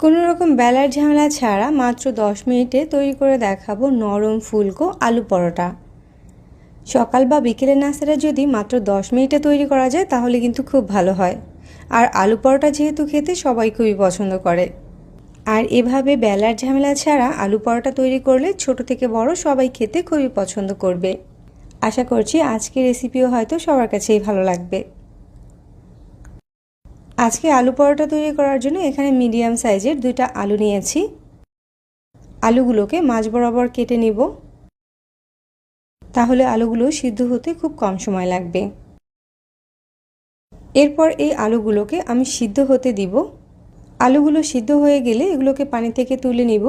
কোনো রকম বেলার ঝামেলা ছাড়া মাত্র 10 মিনিটে তৈরি করে দেখাবো নরম ফুলকো আলু পরোটা। সকাল বা বিকেলের নাস্তাটা যদি মাত্র 10 মিনিটে তৈরি করা যায় তাহলে কিন্তু খুব ভালো হয়। আর আলু পরোটা যেহেতু খেতে সবাই খুবই পছন্দ করে, আর এভাবে বেলার ঝামেলা ছাড়া আলু পরোটা তৈরি করলে ছোট থেকে বড় সবাই খেতে খুবই পছন্দ করবে। আশা করছি আজকের রেসিপিও হয়তো সবার কাছেই ভালো লাগবে। আজকে আলু পরোটা তৈরি করার জন্য এখানে মিডিয়াম সাইজের 2টা আলু নিয়েছি। আলুগুলোকে মাঝ বরাবর কেটে নিব, তাহলে আলুগুলো সিদ্ধ হতে খুব কম সময় লাগবে। এরপর এই আলুগুলোকে আমি সিদ্ধ হতে দিব। আলুগুলো সিদ্ধ হয়ে গেলে এগুলোকে পানি থেকে তুলে নিব,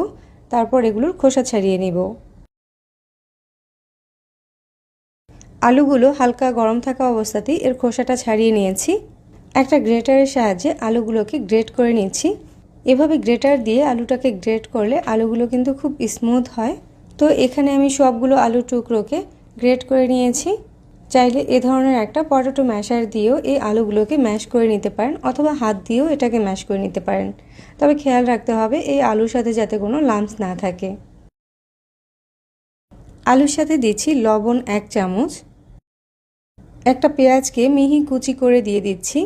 তারপর এগুলোর খোসা ছাড়িয়ে নিব। আলুগুলো হালকা গরম থাকা অবস্থাতেই এর খোসাটা ছাড়িয়ে নিয়েছি। একটা গ্রেটারের সাহায্যে আলুগুলোকে গ্রেট করে নিচ্ছি। এভাবে গ্রেটার দিয়ে আলুটাকে গ্রেট করলে আলুগুলো কিন্তু খুব স্মুথ হয়। তো এখানে আমি সবগুলো আলুর টুকরোকে গ্রেট করে নিয়েছি। চাইলে এ ধরনের একটা পটেটো ম্যাশার দিয়েও এই আলুগুলোকে ম্যাশ করে নিতে পারেন, অথবা হাত দিয়েও এটাকে ম্যাশ করে নিতে পারেন। তবে খেয়াল রাখতে হবে এই আলুর সাথে যাতে কোনো লাম্পস না থাকে। আলুর সাথে দিচ্ছি লবণ 1 চামচ। একটা পেঁয়াজকে মিহি কুচি করে দিয়ে দিচ্ছি।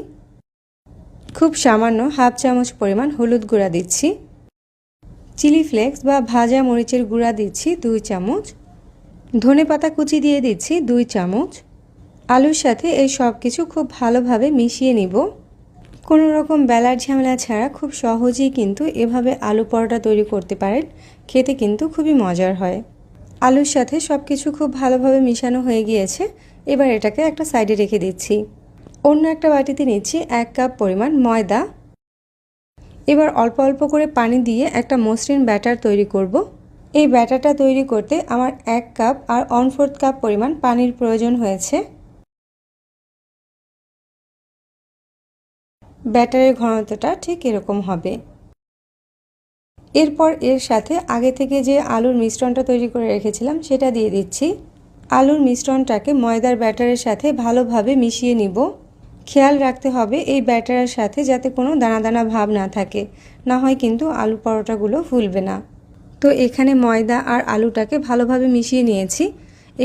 খুব সামান্য হাফ চামচ পরিমাণ হলুদ গুঁড়া দিচ্ছি। চিলি ফ্লেক্স বা ভাজা মরিচের গুঁড়া দিচ্ছি 2 চামচ। ধনেপাতা কুচি দিয়ে দিচ্ছি 2 চামচ। আলুর সাথে এই সব কিছু খুব ভালোভাবে মিশিয়ে নিব। কোনো রকম বেলার ঝামেলা ছাড়া খুব সহজেই কিন্তু এভাবে আলু পরোটা তৈরি করতে পারেন। খেতে কিন্তু খুবই মজার হয়। আলুর সাথে সব কিছু খুব ভালোভাবে মিশানো হয়ে গিয়েছে। এবার এটাকে একটা সাইডে রেখে দিচ্ছি। অন্য একটা বাটিতে নিচ্ছি 1 কাপ পরিমাণ ময়দা। এবার অল্প অল্প করে পানি দিয়ে একটা মসৃণ ব্যাটার তৈরি করব। এই ব্যাটারটা তৈরি করতে আমার 1 কাপ আর 1/4 কাপ পরিমাণ পানির প্রয়োজন হয়েছে। ব্যাটারের ঘনত্বটা ঠিক এরকম হবে। এরপর এর সাথে আগে থেকে যে আলুর মিশ্রণটা তৈরি করে রেখেছিলাম সেটা দিয়ে দিচ্ছি। আলুর মিশ্রণটাকে ময়দার ব্যাটারের সাথে ভালোভাবে মিশিয়ে নিব। খেয়াল রাখতে হবে এই ব্যাটারের সাথে যাতে কোনো দানা দানা ভাব না থাকে, না হয় কিন্তু আলু পরোটাগুলো ফুলবে না। তো এখানে ময়দা আর আলুটাকে ভালোভাবে মিশিয়ে নিয়েছি।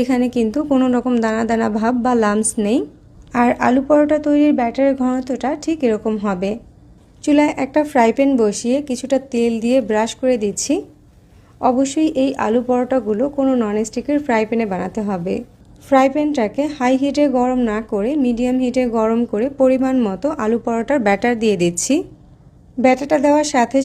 এখানে কিন্তু কোনো রকম দানা দানা ভাব বা লাম্পস নেই। আর আলু পরোটা তৈরির ব্যাটারের ঘনত্বটা ঠিক এরকম হবে। চুলায় একটা ফ্রাই প্যান বসিয়ে কিছুটা তেল দিয়ে ব্রাশ করে দিচ্ছি। অবশ্যই এই আলু পরোটাগুলো কোনো ননস্টিকের ফ্রাই প্যানে বানাতে হবে। ফ্রাই প্যানটাকে হাই হিটে গরম না করে মিডিয়াম হিটে গরম করে পরিমাণ মতো আলু পরোটার ব্যাটার দিয়ে দিচ্ছি। ব্যাটারটা দেওয়ার সাথে